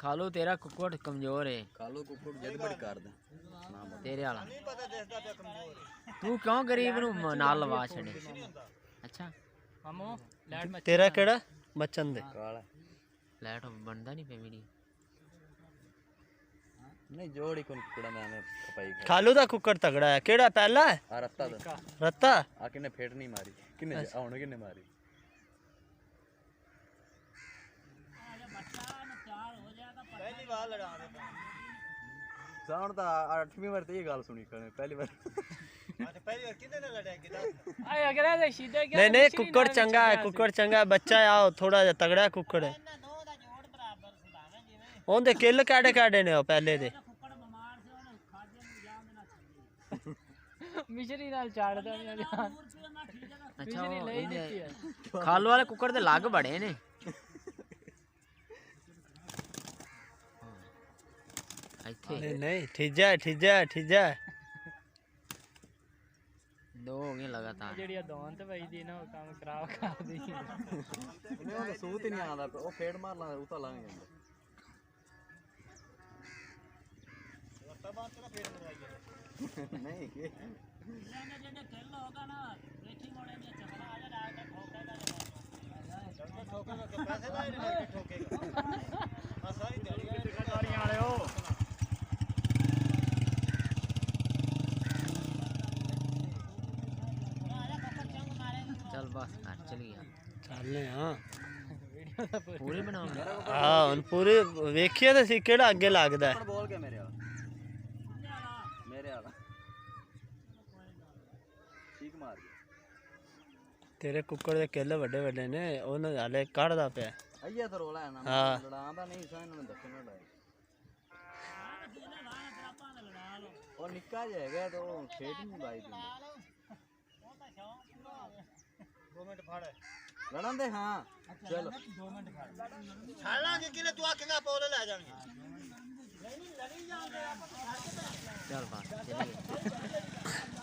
खालू तेरा कुक्कुट कमजोर है। खालू कुक्कुट जिद बड़ी कर दे तेरे वाला तू क्यों गरीब नु नाल लवा छड़े। अच्छा तेरा केड़ा बचन दे काला लाइट बनदा नहीं पे वीडियो नहीं जोड़ी कोन कुड़ा में खपाई खालू दा कुक्कड़ तगड़ा है केड़ा पहला है आ रत्ता दा रत्ता आ किने फेट नहीं मारी किने हुन किने मारी पहली बार लड़ा दे साउंड ता 8वीं बार ते ये गल सुनी कने पहली बार अच्छा पहली बार किने ने लड़या कि दस आए अगर ऐसे सीधे क्या नहीं नहीं कुक्कड़ चंगा है कुक्कड़ चंगा है बच्चा आओ थोड़ा जा तगड़ा कुक्कड़ है ओंदे किल काड़े काड़े ने पहले दे मिशरी नाल चाड़दा नहीं जान। अच्छा खालू वाले कुक्कड़ दे लग बड़े ने नहीं नहीं ठीजा ठीजा दो हो गए लगातार ਜਿਹੜੀਆਂ ਦੋਨ ਤੇ ਪਈ ਦੀ ਨਾ ਉਹ ਕੰਮ ਖਰਾਬ ਕਰਦੀ नहीं ओ सूत ही नहीं आंदा ओ फेट मार ला उता लंघ ਜਾਂਦਾ रत्ता बात तेरा फेट मरवाई नहीं के ਜਿਹਨੇ ਖੇਲ ਹੋਗਾ ਨਾ ਵੇਖੀ ਮੋੜੇ ਦੀਆਂ ਚੱਪਲਾਂ ਆ ਜਾ ਰਾਤ ਦਾ ਠੋਕੇਗਾ चढ़ता ठोकेगा के पैसे लाए ने लड़के ठोकेगा आ सारी दिहाड़ी ਠੇਕੇਦਾਰੀਆਂ ਵਾਲਿਓ चल बस कर चल गया चलने हां पूरी बनाओ हां हुन पूरे वेखिए ते सी केड़ा अगे लगदा है बोल के मेरे वाला ठीक मार गया तेरे कुक्कड़ दे किल वड्डे वड्डे ने ओन हाले कढ़दा पिया आइया तो रोला है ना हाँ। लड़ांदा नहीं सा इन्होंने दक्षिण ना लाए और निक्का जाएगा तो खेत नहीं बाई दी 2 मिनट फाड़े लड़न दे हां चलो 2 मिनट फाड़ छाड़ लांगे किले तू आकेगा पौले ले जाएंगे चल बस चल गया